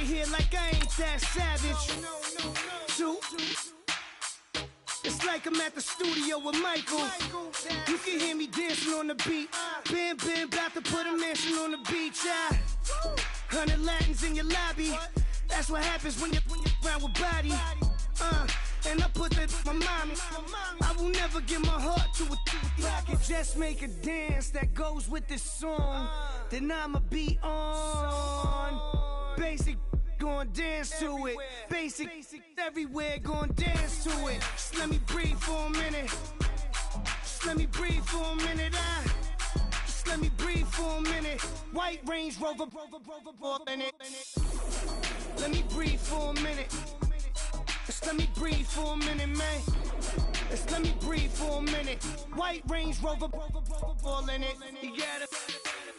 of here like I ain't that savage. Two. It's like I'm at the studio with Michael. You can hear me dancing on the beat. Bam, about to put a mansion on the beach. 100 Latins in your lobby. That's what happens when you're around with body. And I put that with my mommy. I will never give my heart to a if I could just make a dance that goes with this song, then I'ma be on. Basic, gon' dance to it. Basic, everywhere, gon' dance to it. Just let me breathe for a minute. Just let me breathe for a minute. Just let me breathe for a minute. White Range Rover, in it. Let me breathe for a minute. Just let me breathe for a minute, man. Just let me breathe for a minute. White Range Rover, all in it. You gotta,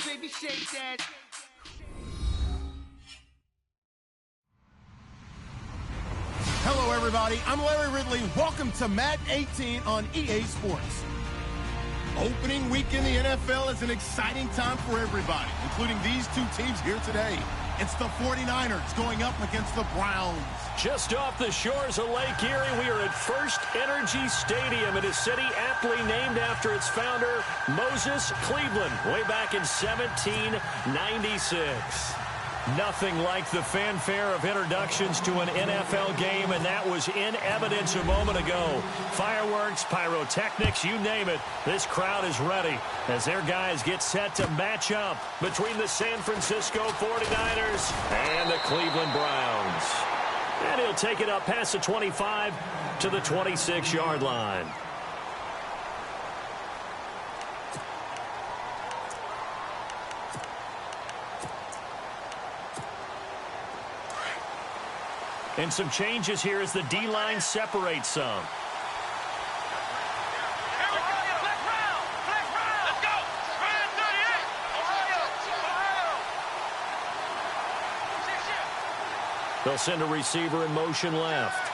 baby, shake that. Hello, everybody. I'm Larry Ridley. Welcome to Madden 18 on EA Sports. Opening week in the NFL is an exciting time for everybody, including these two teams here today. It's the 49ers going up against the Browns. Just off the shores of Lake Erie, we are at First Energy Stadium in a city aptly named after its founder, Moses Cleveland, way back in 1796. Nothing like the fanfare of introductions to an NFL game, and that was in evidence a moment ago. Fireworks, pyrotechnics, you name it. This crowd is ready as their guys get set to match up between the San Francisco 49ers and the Cleveland Browns. And he'll take it up past the 25 to the 26-yard line. And some changes here as the D-line separates some. They'll send a receiver in motion left.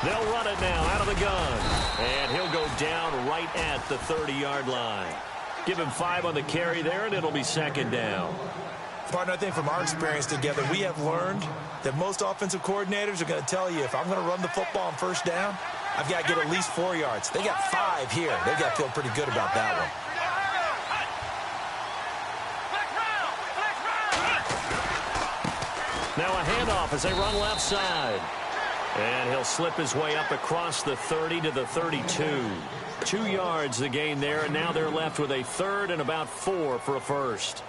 They'll run it now out of the gun. And he'll go down right at the 30-yard line. Give him 5 on the carry there, and it'll be second down. Partner, I think from our experience together, we have learned that most offensive coordinators are going to tell you, if I'm going to run the football on first down, I've got to get at least 4 yards. They got 5 here. They've got to feel pretty good about that one. Now a handoff as they run left side. And he'll slip his way up across the 30 to the 32. 2 yards the gain there, and now they're left with a third and about 4 for a first.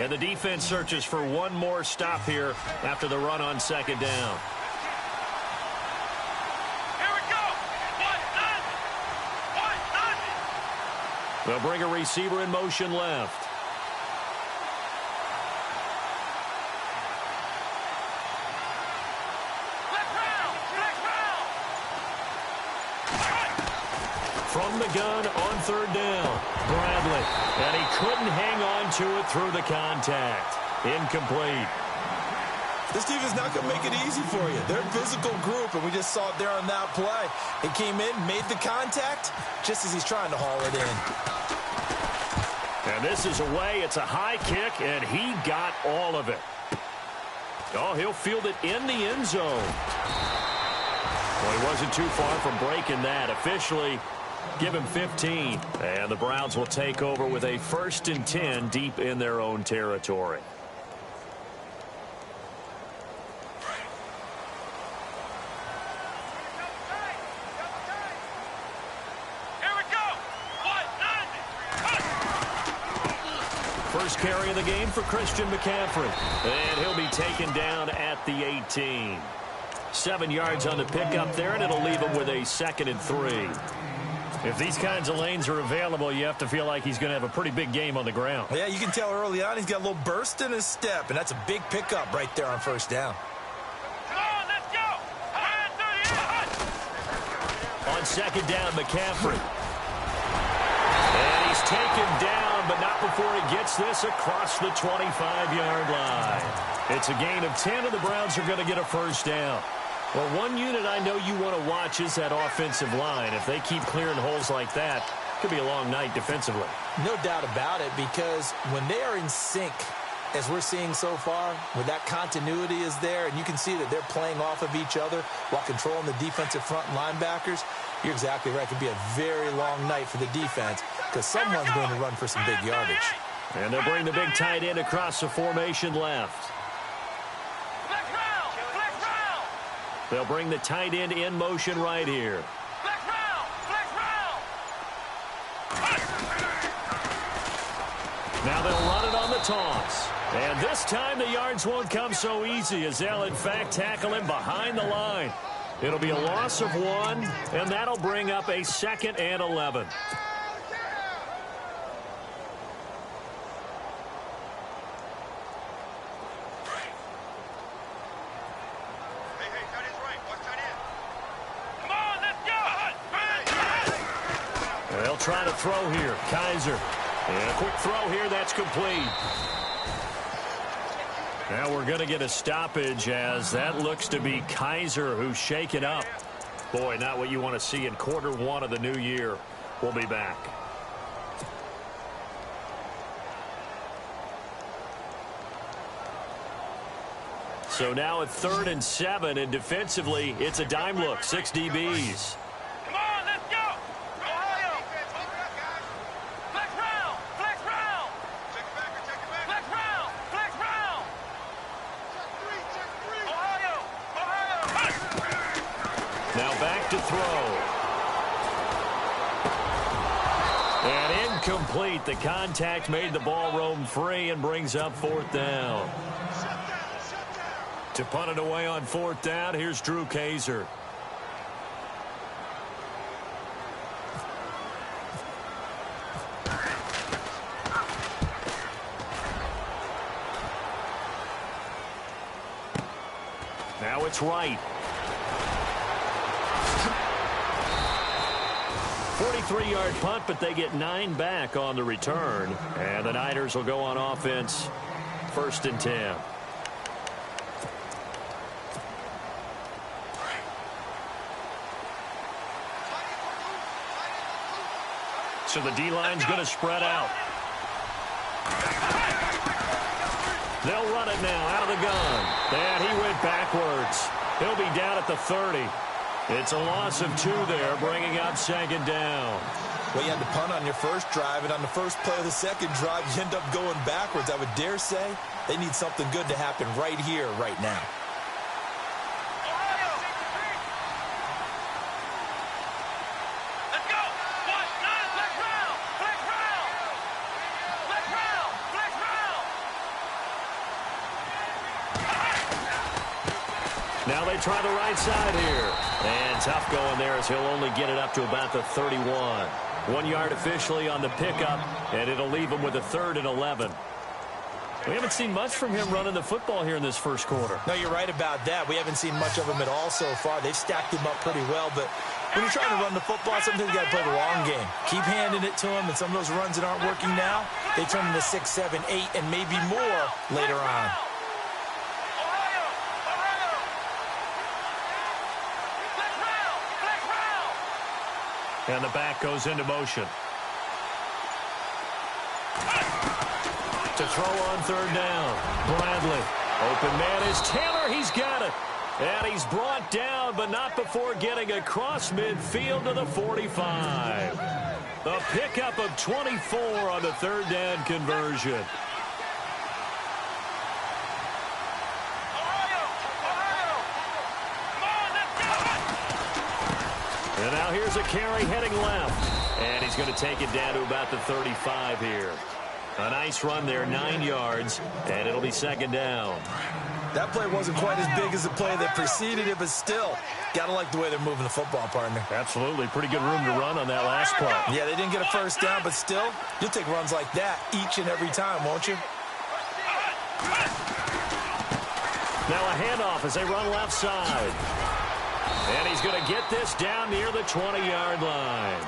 And the defense searches for one more stop here after the run on second down. Here we go. They'll bring a receiver in motion left. From the gun on third down, Bradley. And he couldn't hang on to it through the contact. Incomplete. This team is not going to make it easy for you. They're a physical group, and we just saw it there on that play. He came in, made the contact, just as he's trying to haul it in. And this is away. It's a high kick, and he got all of it. Oh, he'll field it in the end zone. Well, he wasn't too far from breaking that. Officially, give him 15. And the Browns will take over with a 1st and 10 deep in their own territory. Here we go. First carry of the game for Christian McCaffrey. And he'll be taken down at the 18. 7 yards on the pickup there, and it'll leave him with a 2nd and 3. If these kinds of lanes are available, you have to feel like he's going to have a pretty big game on the ground. Yeah, you can tell early on he's got a little burst in his step, and that's a big pickup right there on first down. Come on, let's go. On second down, McCaffrey. And he's taken down, but not before he gets this across the 25-yard line. It's a gain of 10, and the Browns are going to get a first down. Well, one unit I know you want to watch is that offensive line. If they keep clearing holes like that, Could be a long night defensively. No doubt about it, because when they are in sync, as we're seeing so far, where that continuity is there, and you can see that they're playing off of each other while controlling the defensive front linebackers, you're exactly right. It could be a very long night for the defense because someone's going to run for some big yardage. And they'll bring the big tight end across the formation left. They'll bring the tight end in motion right here. Now they'll run it on the toss. And this time the yards won't come so easy as they'll, in fact, tackle him behind the line. It'll be a loss of 1, and that'll bring up a 2nd and 11. They'll try to throw here. Kaiser. And a quick throw here. That's complete. Now we're going to get a stoppage as that looks to be Kaiser who's shaken up. Boy, not what you want to see in quarter 1 of the new year. We'll be back. So now at 3rd and 7, and defensively, it's a dime look. 6 DBs. Come on, let's go! Ohio! Flex round! Flex round! Check it back, check it back! Flex round! Flex round! Check 3! Ohio! Ohio! Now back to throw. And incomplete. The contact made the ball roam free and brings up 4th down. To punt it away on 4th down, here's Drew Kaiser. Now it's right. 43-yard punt, but they get 9 back on the return. And the Niners will go on offense, 1st and 10. So the D-line's going to spread out. They'll run it now out of the gun. And he went backwards. He'll be down at the 30. It's a loss of 2 there, bringing up 2nd down. Well, you had to punt on your first drive, and on the first play of the second drive, you end up going backwards. I would dare say they need something good to happen right here, right now. Now they try the right side here. And tough going there as he'll only get it up to about the 31. 1 yard officially on the pickup, and it'll leave him with a 3rd and 11. We haven't seen much from him running the football here in this first quarter. No, you're right about that. We haven't seen much of him at all so far. They've stacked him up pretty well, but when you're trying to run the football, sometimes you got to play the long game. Keep handing it to him, and some of those runs that aren't working now, they turn into 6, 7, 8, and maybe more later on. And the back goes into motion. To throw on 3rd down. Bradley. Open man is Taylor. He's got it. And he's brought down, but not before getting across midfield to the 45. A pickup of 24 on the 3rd down conversion. And now here's a carry heading left. And he's going to take it down to about the 35 here. A nice run there, 9 yards, and it'll be 2nd down. That play wasn't quite as big as the play that preceded it, but still, got to like the way they're moving the football, partner. Absolutely. Pretty good room to run on that last play. Yeah, they didn't get a 1st down, but still, you'll take runs like that each and every time, won't you? Now a handoff as they run left side. And he's going to get this down near the 20-yard line.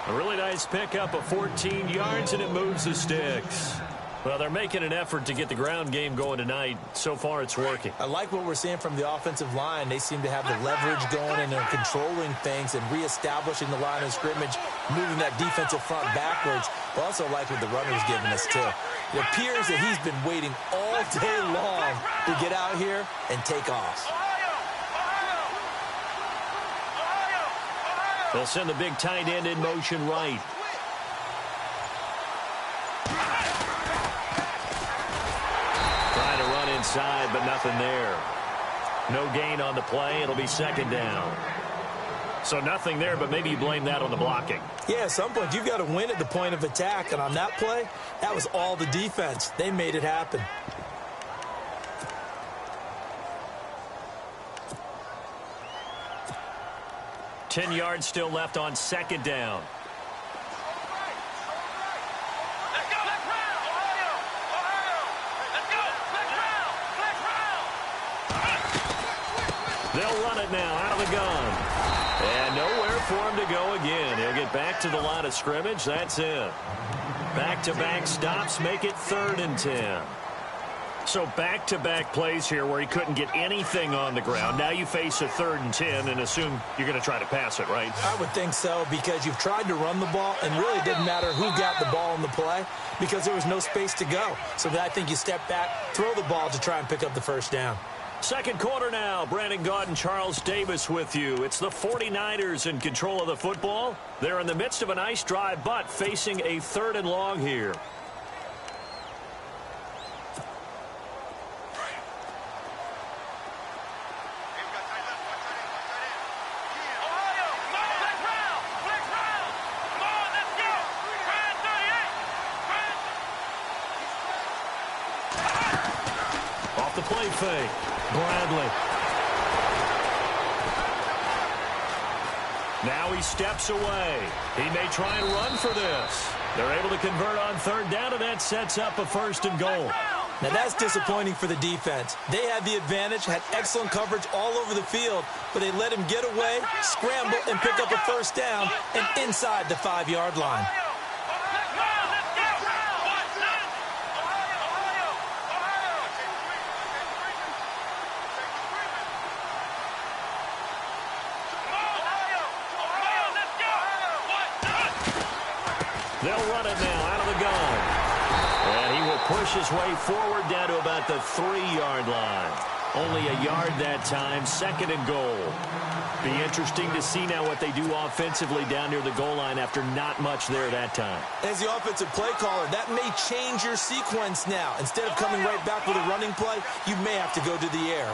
A really nice pickup of 14 yards, and it moves the sticks. Well, they're making an effort to get the ground game going tonight. So far, it's working. I like what we're seeing from the offensive line. They seem to have the leverage going, and they're controlling things and reestablishing the line of scrimmage, moving that defensive front backwards. I also like what the runner's giving us, too. It appears that he's been waiting all day long to get out here and take off. They'll send the big tight end in motion right. Inside, but nothing there. No gain on the play. It'll be second down. So nothing there, but maybe you blame that on the blocking. Yeah, at some point, you've got to win at the point of attack. And on that play, that was all the defense. They made it happen. Ten yards still left on second down. They'll run it now out of the gun. And nowhere for him to go again. He'll get back to the line of scrimmage. That's it. Back-to-back stops make it 3rd and 10. So back-to-back plays here where he couldn't get anything on the ground. Now you face a 3rd and 10 and assume you're going to try to pass it, right? I would think so, because you've tried to run the ball, and really it didn't matter who got the ball in the play because there was no space to go. So I think you step back, throw the ball to try and pick up the first down. Second quarter now. Brandon Gaud and Charles Davis with you. It's the 49ers in control of the football. They're in the midst of a nice drive, but facing a 3rd and long here. Off the play fake. Bradley. Now he steps away. He may try and run for this. They're able to convert on 3rd down, and that sets up a 1st and goal. Now that's disappointing for the defense. They had the advantage, had excellent coverage all over the field, but they let him get away, scramble, and pick up a 1st down and inside the 5-yard line. They'll run it now out of the gun. And he will push his way forward down to about the 3-yard line. Only a yard that time, 2nd and goal. Be interesting to see now what they do offensively down near the goal line after not much there that time. As the offensive play caller, that may change your sequence now. Instead of coming right back with a running play, you may have to go to the air.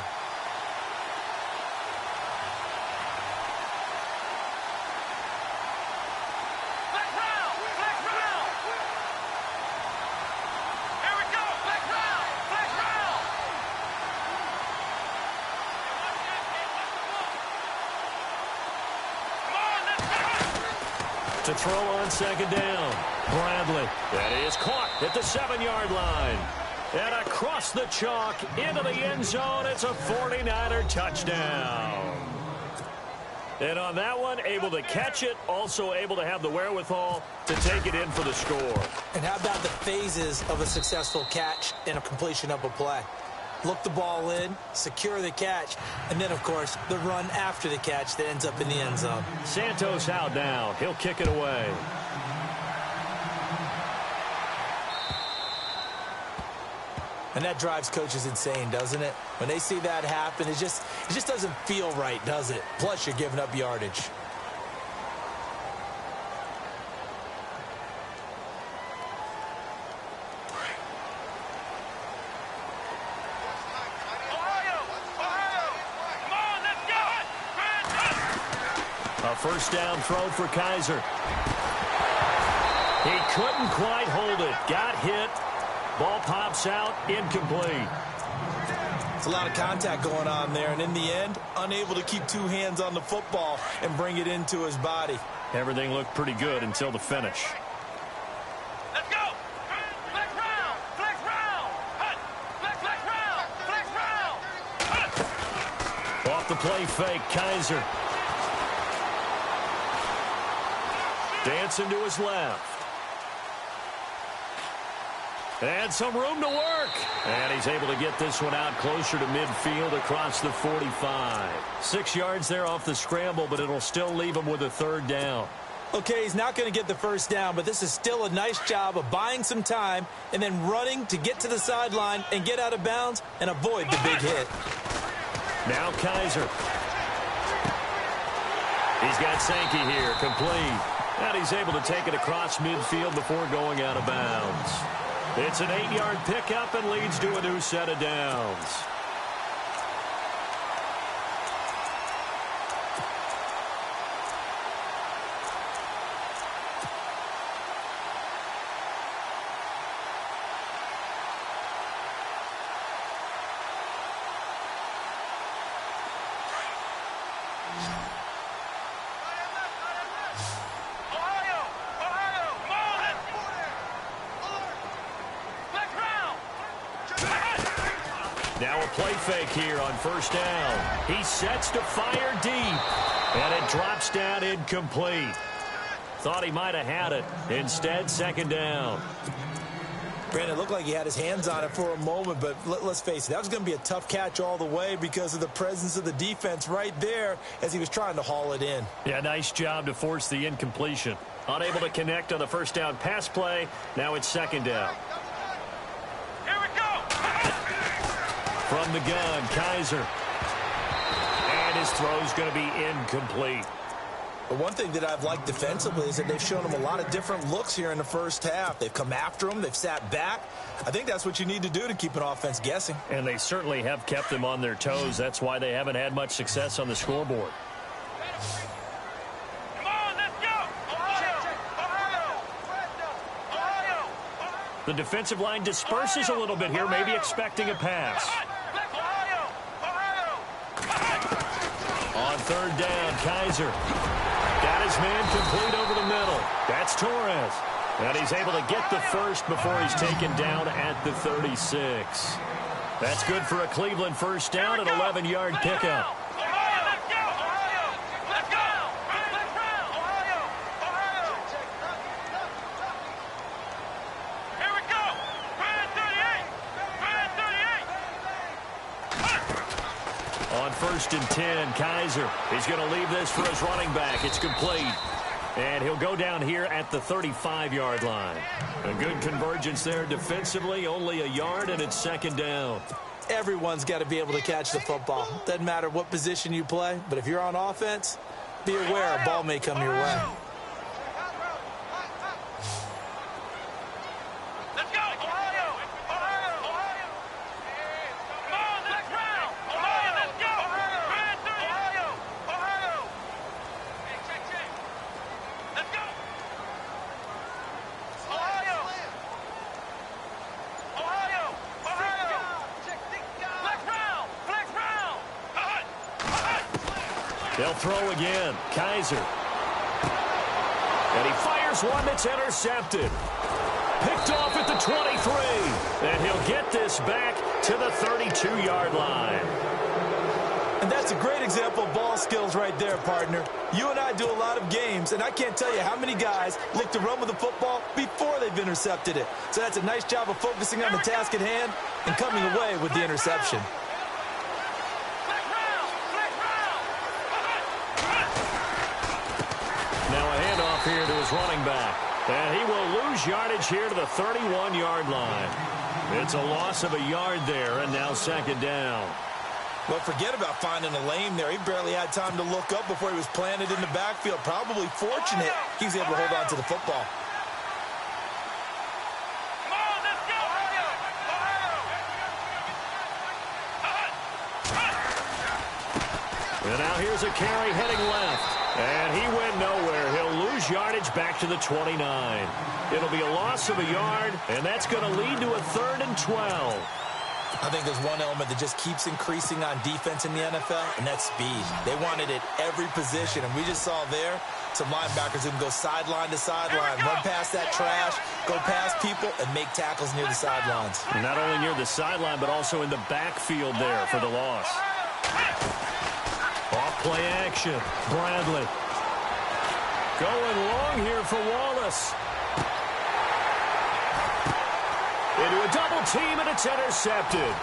To throw on 2nd down. Bradley. That is caught at the 7-yard line. And across the chalk into the end zone. It's a 49er touchdown. And on that one, able to catch it, also able to have the wherewithal to take it in for the score. And how about the phases of a successful catch and a completion of a play? Look the ball in, secure the catch, and then, of course, the run after the catch that ends up in the end zone. Santos out now. He'll kick it away. And that drives coaches insane, doesn't it? When they see that happen, it just doesn't feel right, does it? Plus, you're giving up yardage. A 1st down throw for Kaiser. He couldn't quite hold it. Got hit. Ball pops out. Incomplete. It's a lot of contact going on there, and in the end, unable to keep 2 hands on the football and bring it into his body. Everything looked pretty good until the finish. Let's go! Flex round! Flex round! Hut! Flex round! Flex round! Hut! Off the play fake, Kaiser. Dancing to his left. And some room to work. And he's able to get this one out closer to midfield across the 45. 6 yards there off the scramble, but it'll still leave him with a third down. Okay, he's not going to get the first down, but this is still a nice job of buying some time and then running to get to the sideline and get out of bounds and avoid the big hit. Now Kaiser. He's got Sankey here, complete. And he's able to take it across midfield before going out of bounds. It's an 8-yard pickup and leads to a new set of downs. Now a play fake here on first down. He sets to fire deep, and it drops down incomplete. Thought he might have had it. Instead, second down. Brandon, it looked like he had his hands on it for a moment, but let's face it, that was going to be a tough catch all the way because of the presence of the defense right there as he was trying to haul it in. Yeah, nice job to force the incompletion. Unable to connect on the first down pass play. Now it's second down. From the gun, Kaiser. And his throw's going to be incomplete. But one thing that I've liked defensively is that they've shown him a lot of different looks here in the first half. They've come after him. They've sat back. I think that's what you need to do to keep an offense guessing. And they certainly have kept them on their toes. That's why they haven't had much success on the scoreboard. Come on, let's go! Ohio! The defensive line disperses a little bit here, maybe expecting a pass. On third down, Kaiser. Got his man complete over the middle. That's Torres. And he's able to get the first before he's taken down at the 36. That's good for a Cleveland first down, an 11-yard pickup. On first and 10, Kaiser. He's going to leave this for his running back. It's complete. And he'll go down here at the 35-yard line. A good convergence there defensively, only a yard, and it's second down. Everyone's got to be able to catch the football. Doesn't matter what position you play, but if you're on offense, be aware a ball may come your way. They'll throw again. Kaiser. And he fires one that's intercepted. Picked off at the 23. And he'll get this back to the 32-yard line. And that's a great example of ball skills right there, partner. You and I do a lot of games, and I can't tell you how many guys look to run with the football before they've intercepted it. So that's a nice job of focusing on the task at hand and coming away with the interception. Here to his running back. And he will lose yardage here to the 31-yard line. It's a loss of a yard there, and now second down. Well, forget about finding a lane there. He barely had time to look up before he was planted in the backfield. Probably fortunate he was able to hold on to the football. And now here's a carry heading left. And he went nowhere. He'll lose yardage back to the 29. It'll be a loss of a yard, and that's going to lead to a 3rd and 12. I think there's one element that just keeps increasing on defense in the NFL, and that's speed. They want it at every position, and we just saw there some linebackers who can go sideline to sideline, run past that trash, go past people, and make tackles near the sidelines. Not only near the sideline, but also in the backfield there for the loss. Off-play action. Bradley. Going long here for Wallace. It a double team, and it's intercepted.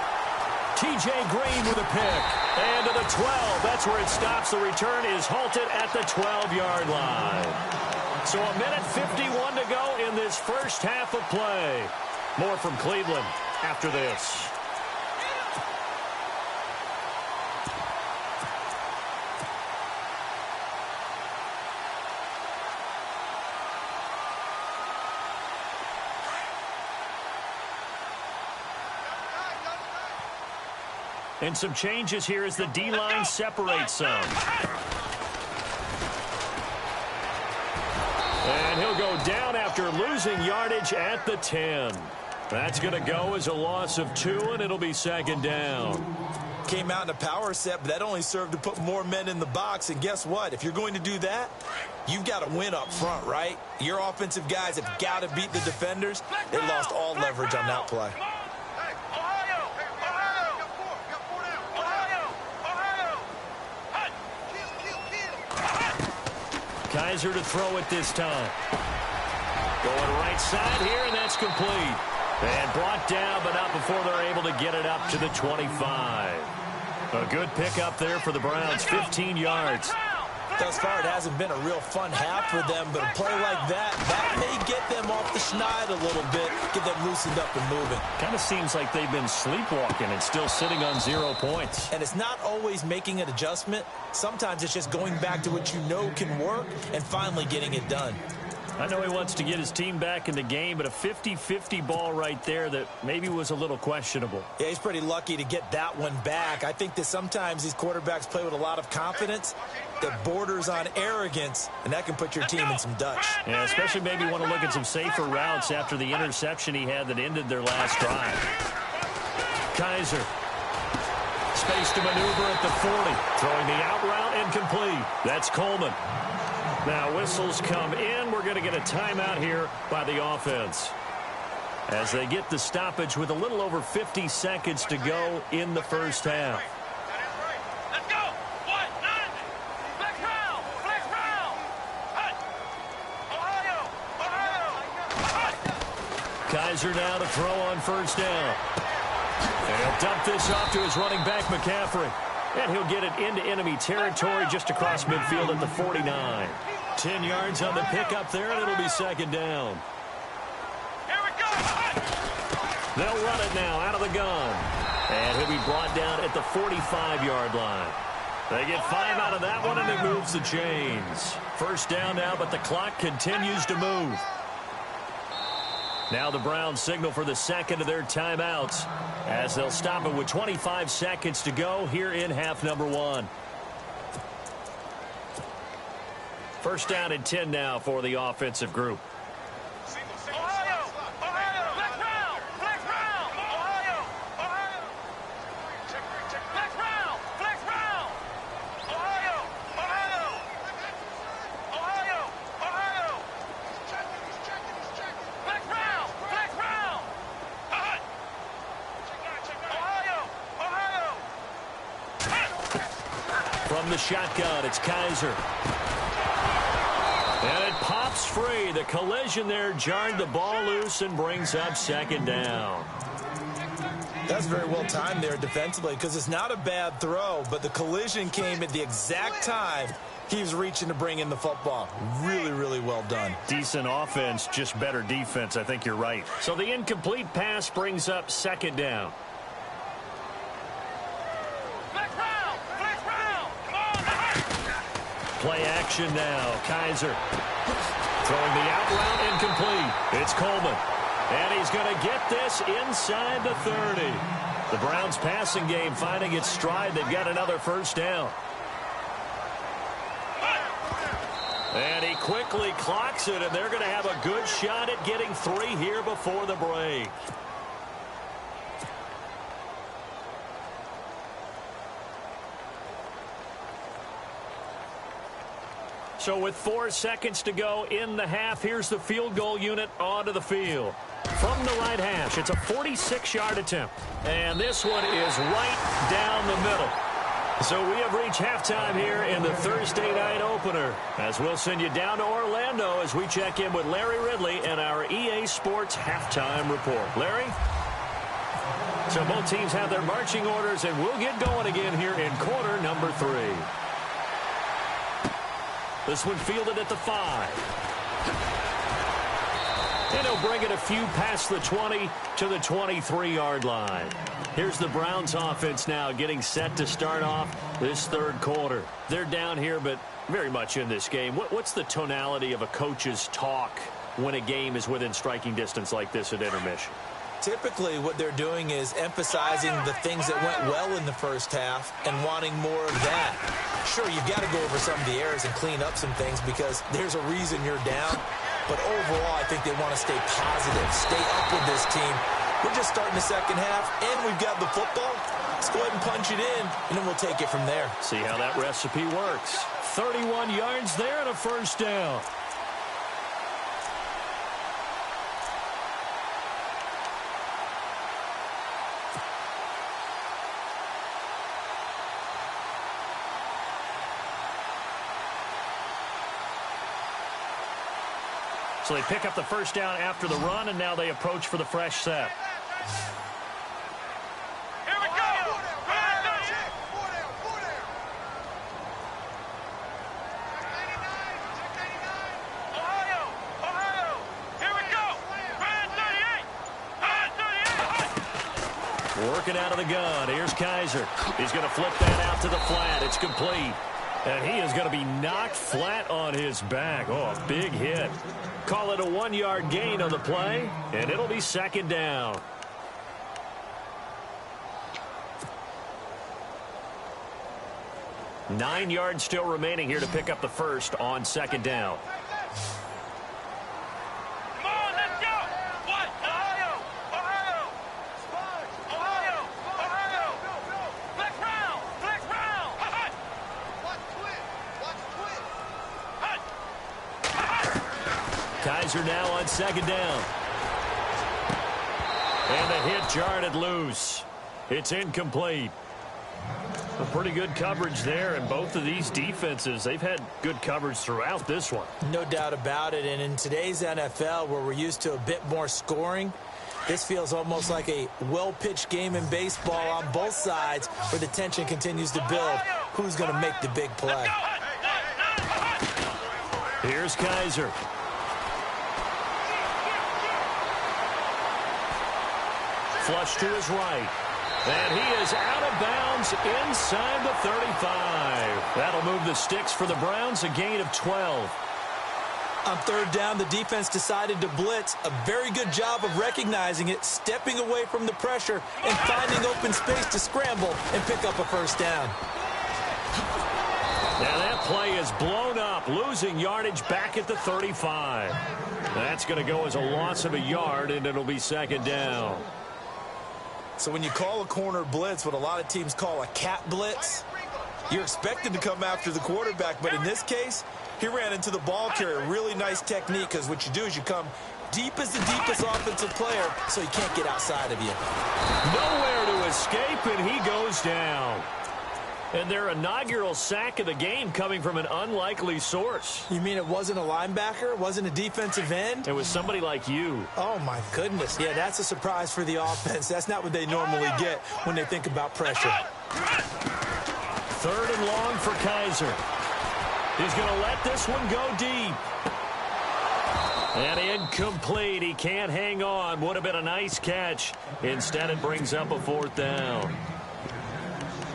T.J. Green with a pick. And to the 12. That's where it stops. The return is halted at the 12-yard line. So a minute 51 to go in this first half of play. More from Cleveland after this. And some changes here as the D-line separates some. And he'll go down after losing yardage at the 10. That's going to go as a loss of 2, and it'll be second down. Came out in a power set, but that only served to put more men in the box. And guess what? If you're going to do that, you've got to win up front, right? Your offensive guys have got to beat the defenders. They lost all leverage on that play. Kaiser to throw it this time. Going right side here, and that's complete. And brought down, but not before they're able to get it up to the 25. A good pickup there for the Browns, 15 yards. Thus far, it hasn't been a real fun half for them, but a play like that may get them off the schneid a little bit, get them loosened up and moving. Kind of seems like they've been sleepwalking and still sitting on 0 points. And it's not always making an adjustment. Sometimes it's just going back to what you know can work and finally getting it done. I know he wants to get his team back in the game, but a 50-50 ball right there that maybe was a little questionable. Yeah, he's pretty lucky to get that one back. I think that sometimes these quarterbacks play with a lot of confidence that borders on arrogance, and that can put your team in some Dutch. Yeah, especially maybe want to look at some safer routes after the interception he had that ended their last drive. Kaiser. Space to maneuver at the 40. Throwing the out route and complete. That's Coleman. Now whistles come in. We're going to get a timeout here by the offense as they get the stoppage with a little over 50 seconds to go in the first half. Let's go. 1-9. Flex round. Flex round. Ohio. Kaiser now to throw on first down. And he'll dump this off to his running back, McCaffrey. And he'll get it into enemy territory just across midfield at the 49. 10 yards on the pickup there, and it'll be second down. Here we go. They'll run it now out of the gun. And he'll be brought down at the 45-yard line. They get 5 out of that one, and it moves the chains. First down now, but the clock continues to move. Now the Browns signal for the second of their timeouts as they'll stop it with 25 seconds to go here in half number 1. First down and 10 now for the offensive group. Ohio. Flex round. Flex round. Ohio. Flex round. Flex round. Ohio. Flex round. Flex round. Ohio. From the shotgun, it's Kaiser. And it pops free. The collision there jarred the ball loose and brings up second down. That's very well timed there defensively because it's not a bad throw, but the collision came at the exact time he was reaching to bring in the football. Really, really well done. Decent offense, just better defense. I think you're right. So the incomplete pass brings up second down. Flex round. Flex round. Come on. Play action now. Kaiser throwing the out route incomplete. It's Coleman. And he's going to get this inside the 30. The Browns passing game finding its stride. They've got another first down. And he quickly clocks it, and they're going to have a good shot at getting 3 here before the break. So with 4 seconds to go in the half, here's the field goal unit onto the field. From the right hash, it's a 46-yard attempt. And this one is right down the middle. So we have reached halftime here in the Thursday night opener, as we'll send you down to Orlando as we check in with Larry Ridley and our EA Sports Halftime Report. Larry? So both teams have their marching orders, and we'll get going again here in quarter number 3. This one fielded at the 5. And he'll bring it a few past the 20 to the 23-yard line. Here's the Browns offense now getting set to start off this third quarter. They're down here, but very much in this game. What's the tonality of a coach's talk when a game is within striking distance like this at intermission? Typically, what they're doing is emphasizing the things that went well in the first half and wanting more of that. Sure, you've got to go over some of the errors and clean up some things because there's a reason you're down. But overall, I think they want to stay positive, stay up with this team. We're just starting the second half, and we've got the football. Let's go ahead and punch it in, and then we'll take it from there. See how that recipe works. 31 yards there and a first down. So they pick up the first down after the run, and now they approach for the fresh set. Here we go. Ohio. Here we go. 38. Working out of the gun. Here's Kaiser. He's going to flip that out to the flat. It's complete. And he is going to be knocked flat on his back. Oh, a big hit. Call it a 1-yard gain on the play, and it'll be second down. Nine yards still remaining here to pick up the first on second down. Come on, let's go. What? Ohio. Flex round. Kaiser now on second down. And the hit jarred it loose. It's incomplete. A pretty good coverage there, and both of these defenses, they've had good coverage throughout this one. No doubt about it, and in today's NFL, where we're used to a bit more scoring, this feels almost like a well-pitched game in baseball on both sides where the tension continues to build. Who's going to make the big play? Here's Kaiser. Flush to his right. And he is out of bounds inside the 35. That'll move the sticks for the Browns, a gain of 12. On third down, the defense decided to blitz. A very good job of recognizing it, stepping away from the pressure, and finding open space to scramble and pick up a first down. Now that play is blown up, losing yardage back at the 35. That's going to go as a loss of a yard, and it'll be second down. So when you call a corner blitz, what a lot of teams call a cat blitz, you're expected to come after the quarterback. But in this case, he ran into the ball carrier. Really nice technique, because what you do is you come deep as the deepest offensive player, so he can't get outside of you. Nowhere to escape, and he goes down. And their inaugural sack of the game coming from an unlikely source. You mean it wasn't a linebacker? It wasn't a defensive end? It was somebody like you. Oh, my goodness. Yeah, that's a surprise for the offense. That's not what they normally get when they think about pressure. Third and long for Kaiser. He's going to let this one go deep. And incomplete. He can't hang on. Would have been a nice catch. Instead, it brings up a fourth down.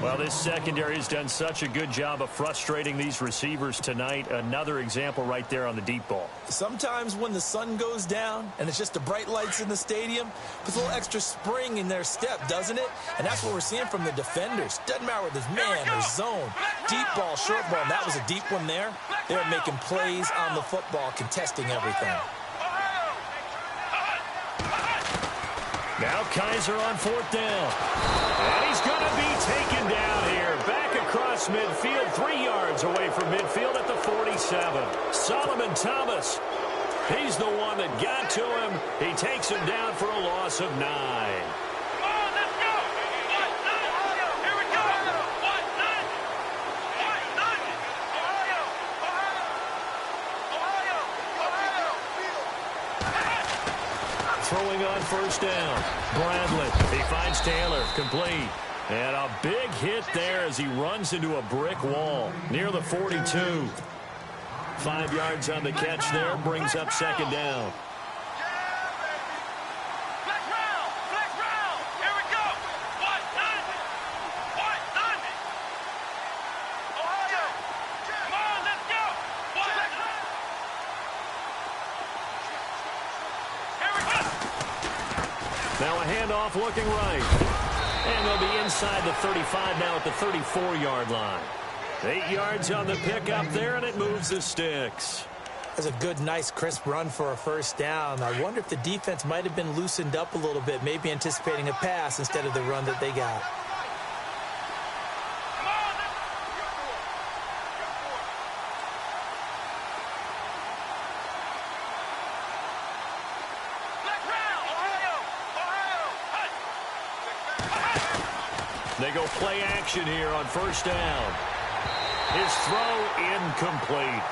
Well, this secondary has done such a good job of frustrating these receivers tonight. Another example right there on the deep ball. Sometimes when the sun goes down and it's just the bright lights in the stadium, puts a little extra spring in their step, doesn't it? And that's what we're seeing from the defenders. Doesn't matter whether it's man or zone. Deep ball, short ball. And that was a deep one there. They're making plays on the football, contesting everything. Now Kaiser on fourth down. And he's going to be taken down here. Back across midfield, 3 yards away from midfield at the 47. Solomon Thomas, he's the one that got to him. He takes him down for a loss of 9. throwing on first down. Bradley, he finds Taylor, complete. And a big hit there as he runs into a brick wall near the 42. 5 yards on the catch there, brings up second down. Now a handoff looking right. And they'll be inside the 35 now at the 34-yard line. 8 yards on the pickup there, and it moves the sticks. That's a good, nice, crisp run for a first down. I wonder if the defense might have been loosened up a little bit, maybe anticipating a pass instead of the run that they got. They go play action here on first down. His throw incomplete.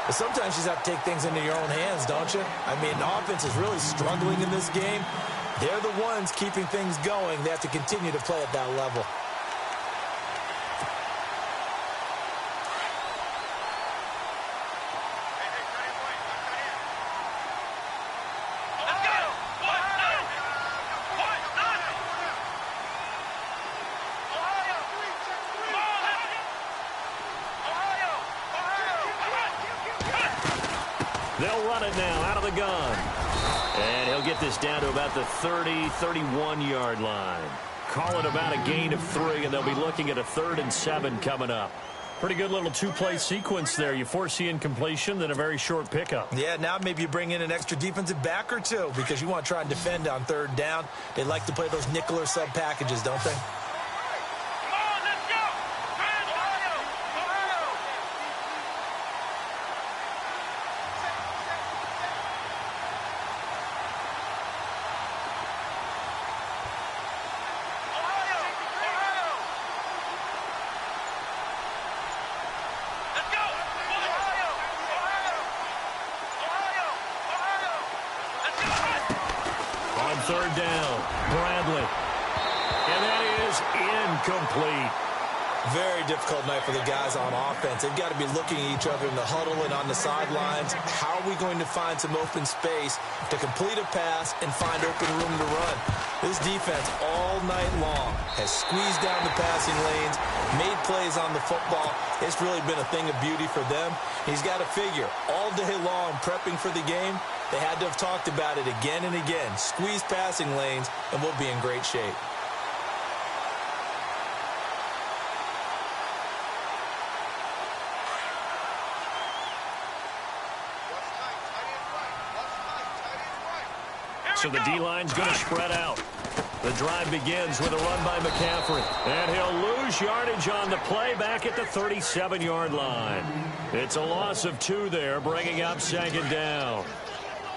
But sometimes you just have to take things into your own hands, don't you? I mean, the offense is really struggling in this game. They're the ones keeping things going. They have to continue to play at that level. They'll run it now out of the gun. And he'll get this down to about the 30, 31-yard line. Call it about a gain of 3, and they'll be looking at a 3rd and 7 coming up. Pretty good little two-play sequence there. You foresee incompletion, then a very short pickup. Yeah, now maybe you bring in an extra defensive back or two because you want to try and defend on 3rd down. They like to play those nickel or sub packages, don't they? On 3rd down, Bradley. And that is incomplete. Very difficult night for the guys on offense. They've got to be looking at each other in the huddle and on the sidelines. How are we going to find some open space to complete a pass and find open room to run? This defense all night long has squeezed down the passing lanes, made plays on the football. It's really been a thing of beauty for them. He's got to figure all day long prepping for the game. They had to have talked about it again and again. Squeeze passing lanes, and we'll be in great shape. So the D-line's going to spread out. The drive begins with a run by McCaffrey. And he'll lose yardage on the play back at the 37-yard line. It's a loss of 2 there, bringing up second down.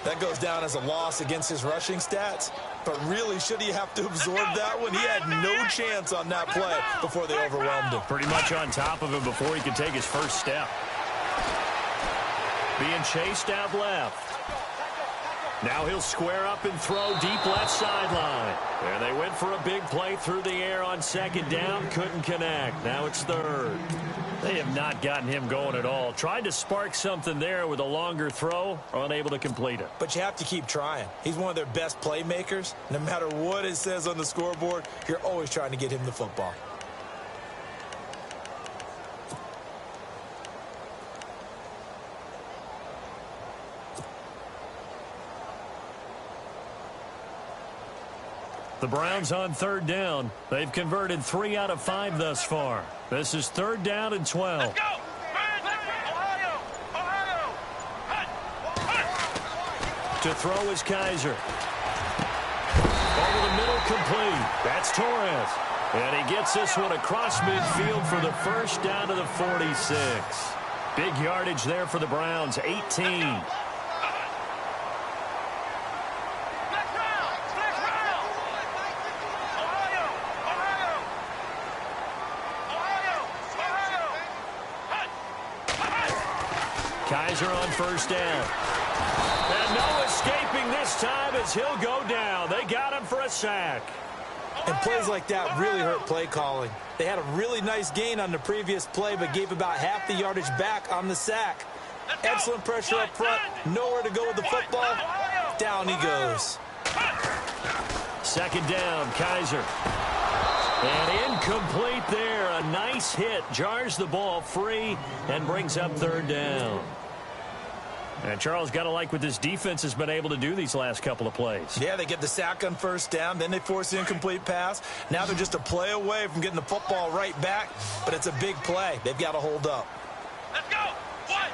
That goes down as a loss against his rushing stats. But really, should he have to absorb that one? He had no chance on that play before they overwhelmed him. Pretty much on top of him before he could take his first step. Being chased out left. Now he'll square up and throw deep left sideline. And they went for a big play through the air on second down. Couldn't connect. Now it's 3rd. They have not gotten him going at all. Tried to spark something there with a longer throw. Unable to complete it. But you have to keep trying. He's one of their best playmakers. No matter what it says on the scoreboard, you're always trying to get him the football. The Browns on 3rd down. They've converted 3 out of 5 thus far. This is 3rd down and 12. Let's go! Ohio! To throw is Kaiser. Over the middle, complete. That's Torres. And he gets this one across midfield for the first down to the 46. Big yardage there for the Browns, 18. Kaiser on first down. And no escaping this time as as he'll go down. They got him for a sack. And plays like that really hurt play calling. They had a really nice gain on the previous play, but gave about half the yardage back on the sack. Excellent pressure up front. Nowhere to go with the football. Down he goes. Second down, Kaiser. And incomplete there. A nice hit. Jars the ball free and brings up third down. And Charles, got to like what this defense has been able to do these last couple of plays. Yeah, they get the sack on first down, then they force the incomplete pass. Now they're just a play away from getting the football right back, but it's a big play. They've got to hold up. Let's go. Ohio.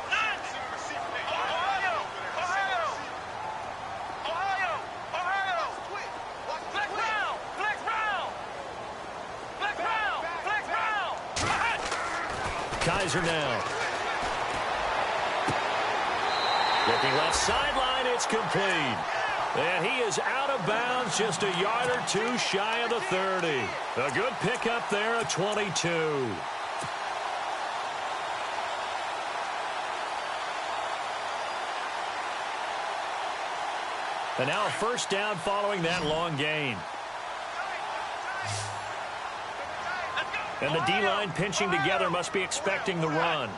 Kaiser now. Looking left sideline, it's complete. And he is out of bounds, just a yard or two shy of the 30. A good pickup there at 22. And now a first down following that long gain. And the D-line pinching together, must be expecting the run.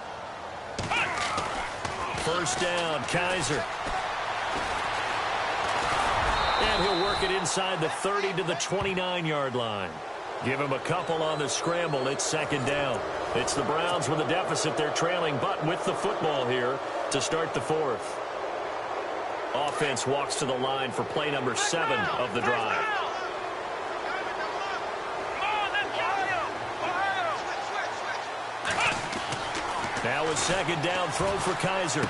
First down, Kaiser. And he'll work it inside the 30 to the 29-yard line. Give him a couple on the scramble. It's second down. It's the Browns with a deficit. They're trailing, but with the football here to start the fourth. Offense walks to the line for play number 7 of the drive. Now a second down throw for Kaiser.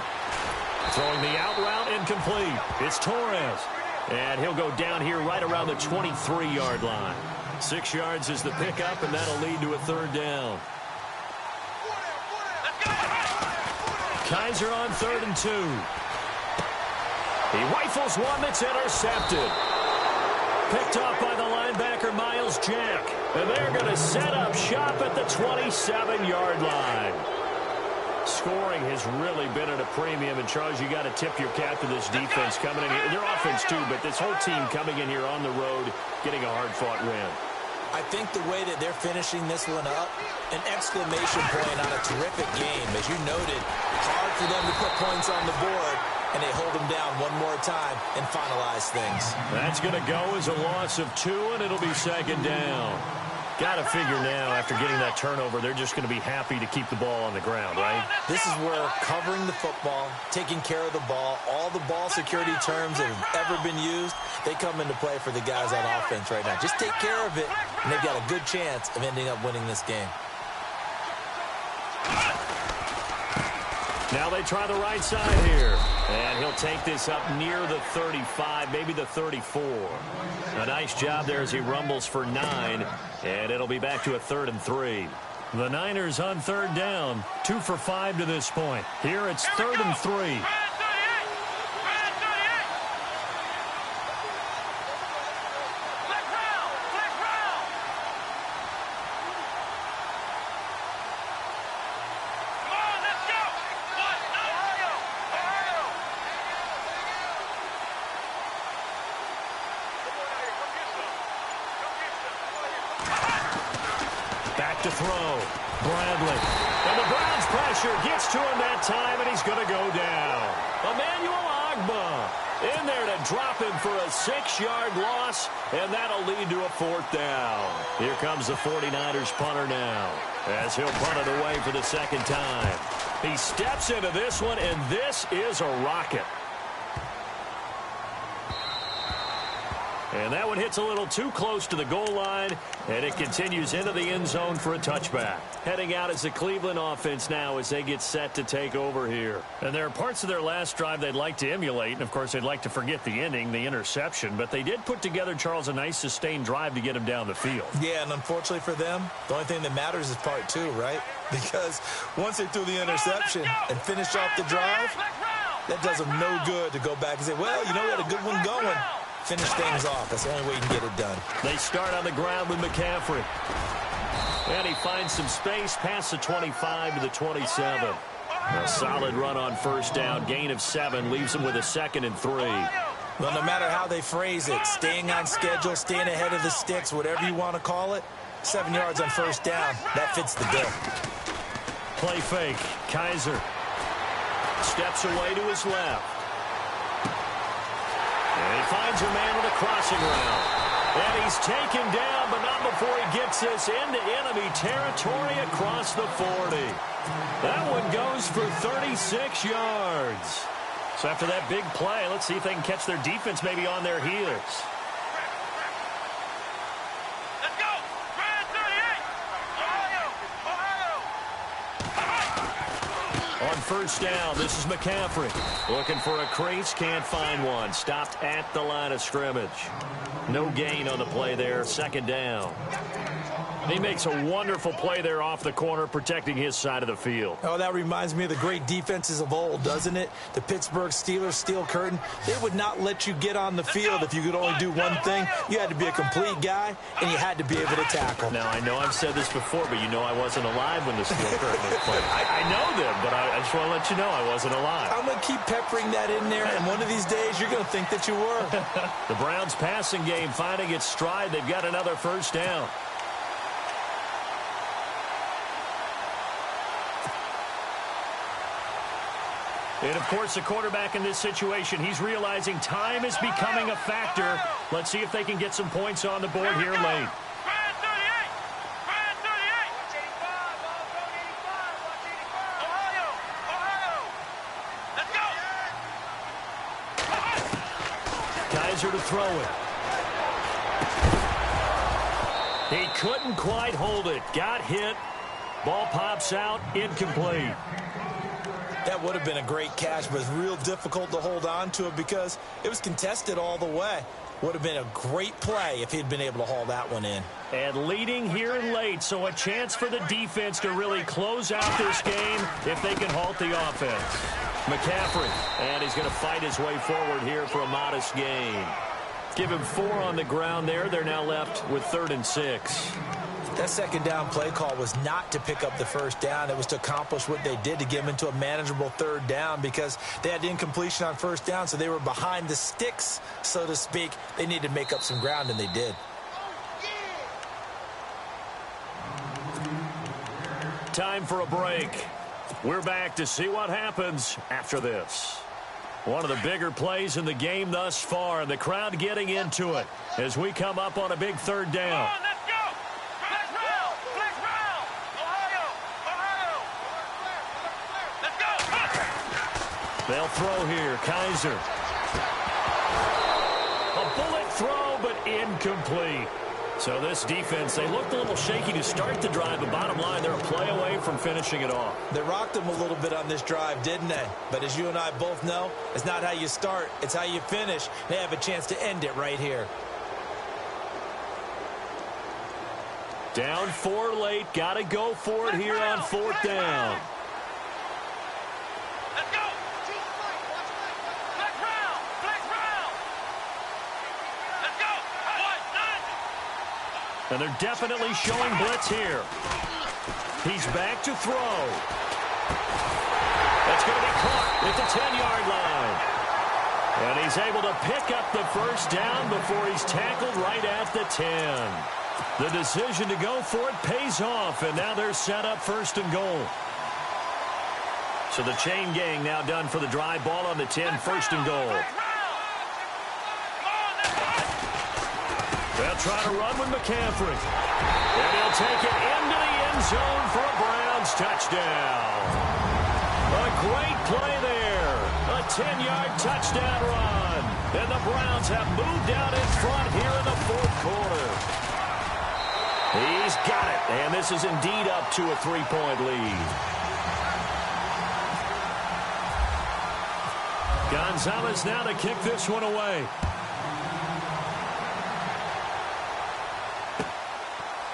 Throwing the out route, incomplete. It's Torres. And he'll go down here right around the 23-yard line. 6 yards is the pickup, and that'll lead to a third down. Kaiser on 3rd and 2. He rifles one that's intercepted. Picked off by the linebacker, Miles Jack. And they're going to set up shop at the 27-yard line. Scoring has really been at a premium. And, Charles, you got to tip your cap to this defense coming in here. Their offense, too, but this whole team coming in here on the road, getting a hard-fought win. I think the way that they're finishing this one up, an exclamation point on a terrific game. As you noted, hard for them to put points on the board, and they hold them down one more time and finalize things. That's going to go as a loss of 2, and it'll be second down. Got to figure now, after getting that turnover, they're just going to be happy to keep the ball on the ground, right? This is where covering the football, taking care of the ball, all the ball security terms that have ever been used, they come into play for the guys on offense right now. Just take care of it, and they've got a good chance of ending up winning this game. Now they try the right side here. And he'll take this up near the 35, maybe the 34. A nice job there as he rumbles for 9. And it'll be back to a 3rd and 3. The Niners on 3rd down. 2 for 5 to this point. Here it's 3rd and 3. To throw. Bradley. And the Browns pressure gets to him that time, and he's going to go down. Emmanuel Ogbah in there to drop him for a 6-yard loss, and that'll lead to a 4th down. Here comes the 49ers punter now, as he'll punt it away for the second time. He steps into this one, and this is a rocket. And that one hits a little too close to the goal line, and it continues into the end zone for a touchback. Heading out is the Cleveland offense now as they get set to take over here. And there are parts of their last drive they'd like to emulate, and, of course, they'd like to forget the ending, the interception. But they did put together, Charles, a nice sustained drive to get him down the field. Yeah, and unfortunately for them, the only thing that matters is part 2, right? Because once they threw the interception and finished off the drive, that does them no good to go back and say, well, you know, we had a good one going. Finish things off. That's the only way you can get it done. They start on the ground with McCaffrey. And he finds some space past the 25 to the 27. A solid run on first down. Gain of 7 leaves him with a 2nd and 3. Well, no matter how they phrase it, staying on schedule, staying ahead of the sticks, whatever you want to call it, 7 yards on first down, that fits the bill. Play fake. Kaiser steps away to his left. And he finds a man with a crossing route. And he's taken down, but not before he gets this into enemy territory across the 40. That one goes for 36 yards. So after that big play, let's see if they can catch their defense maybe on their heels. Let's go! Grand 38! Ohio! On first down, this is McCaffrey. Looking for a crease, can't find one. Stopped at the line of scrimmage. No gain on the play there, second down. He makes a wonderful play there off the corner, protecting his side of the field. Oh, that reminds me of the great defenses of old, doesn't it? The Pittsburgh Steelers, steel curtain. They would not let you get on the field if you could only do one thing. You had to be a complete guy, and you had to be able to tackle. Now, I know I've said this before, but you know I wasn't alive when the steel curtain was played. I know them, but I just want to let you know I wasn't alive. I'm going to keep peppering that in there, and one of these days you're going to think that you were. The Browns' passing game finding its stride. They've got another first down. And, of course, the quarterback in this situation, he's realizing time is becoming a factor. Let's see if they can get some points on the board here late. Grand 38! Grand 38! Ohio! Ohio! Let's go! Kaiser to throw it. He couldn't quite hold it. Got hit. Ball pops out. Incomplete. That would have been a great catch, but it's real difficult to hold on to it because it was contested all the way. Would have been a great play if he'd been able to haul that one in. And leading here late, so a chance for the defense to really close out this game if they can halt the offense. McCaffrey, and he's going to fight his way forward here for a modest gain. Give him 4 on the ground there. They're now left with 3rd and 6. That second down play call was not to pick up the first down. It was to accomplish what they did to get them into a manageable 3rd down because they had incompletion on first down, so they were behind the sticks, so to speak. They needed to make up some ground, and they did. Time for a break. We're back to see what happens after this. One of the bigger plays in the game thus far, and the crowd getting into it as we come up on a big 3rd down. They'll throw here. Kaiser. A bullet throw, but incomplete. So this defense, they looked a little shaky to start the drive, but bottom line, they're a play away from finishing it off. They rocked them a little bit on this drive, didn't they? But as you and I both know, it's not how you start, it's how you finish. They have a chance to end it right here. Down 4 late. Got to go for it here on 4th down. And they're definitely showing blitz here. He's back to throw. That's going to be caught at the 10-yard line. And he's able to pick up the first down before he's tackled right at the 10. The decision to go for it pays off, and now they're set up 1st and goal. So the chain gang now done for the drive. Ball on the 10, 1st and goal. They'll try to run with McCaffrey. And he'll take it into the end zone for a Browns touchdown. A great play there. A 10-yard touchdown run. And the Browns have moved out in front here in the 4th quarter. He's got it. And this is indeed up to a 3-point lead. Gonzalez now to kick this one away.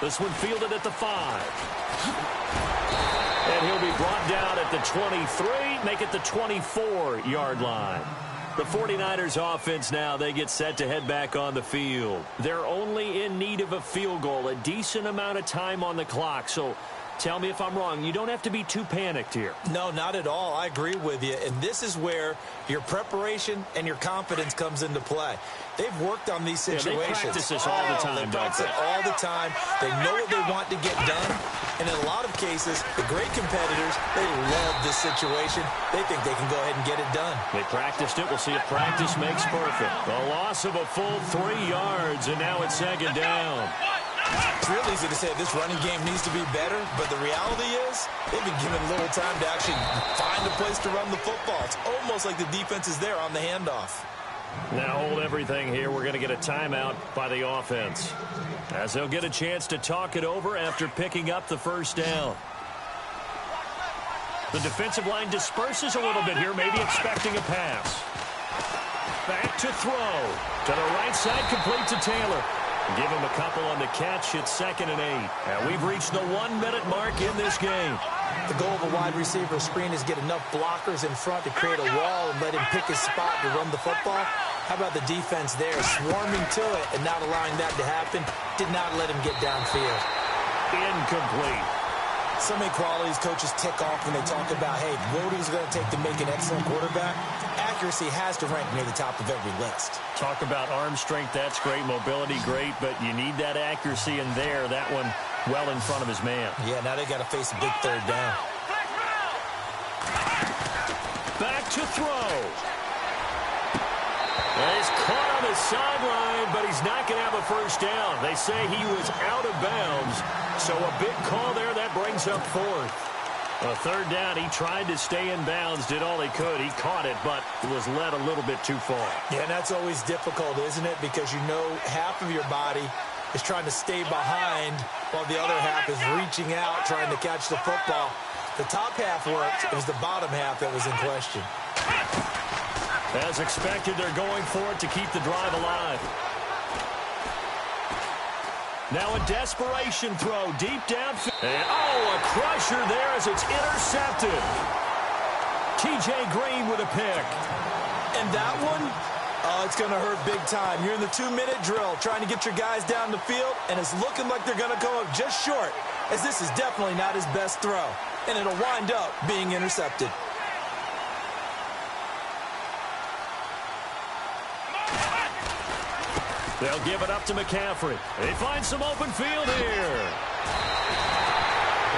This one fielded at the 5. And he'll be brought down at the 23, make it the 24-yard line. The 49ers offense now, they get set to head back on the field. They're only in need of a field goal, a decent amount of time on the clock. So Tell me if I'm wrong. You don't have to be too panicked here. No, not at all. I agree with you. And this is where your preparation and your confidence comes into play. They've worked on these situations. They practice this all the time, they practice it all the time. They know what they want to get done. And in a lot of cases, the great competitors, they love this situation. They think they can go ahead and get it done. They practiced it. We'll see if practice makes perfect. A loss of a full 3 yards, and now it's second down. It's real easy to say this running game needs to be better, but the reality is they've been given little time to actually find a place to run the football. It's almost like the defense is there on the handoff. Now hold everything here. We're going to get a timeout by the offense, as they'll get a chance to talk it over after picking up the first down. The defensive line disperses a little bit here, maybe expecting a pass. Back to throw. To the right side, complete to Taylor. Give him a couple on the catch. It's 2nd and 8. And we've reached the 1-minute mark in this game. The goal of a wide receiver screen is get enough blockers in front to create a wall and let him pick his spot to run the football. How about the defense there, swarming to it and not allowing that to happen? Did not let him get downfield. Incomplete. So many qualities coaches tick off when they talk about, hey, what is it going to take to make an excellent quarterback? Accuracy has to rank near the top of every list. Talk about arm strength, that's great. Mobility, great, but you need that accuracy in there. That one well in front of his man. Yeah, now they got to face a big 3rd down. Back to throw. And he's caught on the sideline, but he's not going to have a first down. They say he was out of bounds, so a big call there. That brings up 4th. A 3rd down, he tried to stay in bounds, did all he could. He caught it, but was led a little bit too far. Yeah, and that's always difficult, isn't it? Because you know half of your body is trying to stay behind while the other half is reaching out, trying to catch the football. The top half worked. It was the bottom half that was in question. As expected, they're going for it to keep the drive alive. Now a desperation throw deep downfield. And, a crusher there as it's intercepted. T.J. Green with a pick. And that one, it's going to hurt big time. You're in the 2-minute drill trying to get your guys down the field, and it's looking like they're going to go up just short, as this is definitely not his best throw. And it'll wind up being intercepted. They'll give it up to McCaffrey. They find some open field here.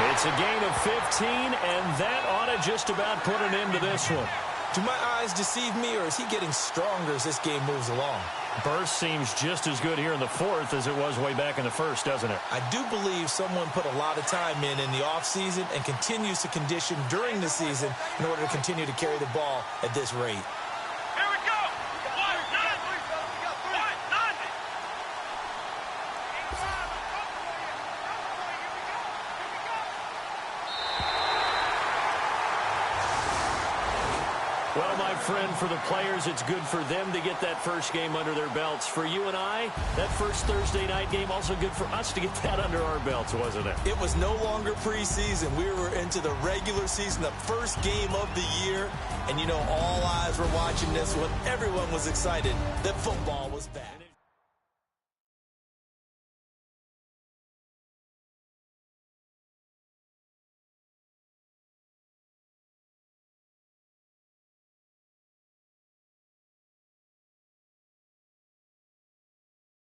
It's a gain of 15, and that ought to just about put an end to this one. Do my eyes deceive me, or is he getting stronger as this game moves along? Burst seems just as good here in the 4th as it was way back in the 1st, doesn't it? I do believe someone put a lot of time in the offseason and continues to condition during the season in order to continue to carry the ball at this rate. Well, my friend, for the players, it's good for them to get that first game under their belts. For you and I, that first Thursday night game, also good for us to get that under our belts, wasn't it? It was no longer preseason. We were into the regular season, the first game of the year. And, you know, all eyes were watching this one. Everyone was excited that football was back.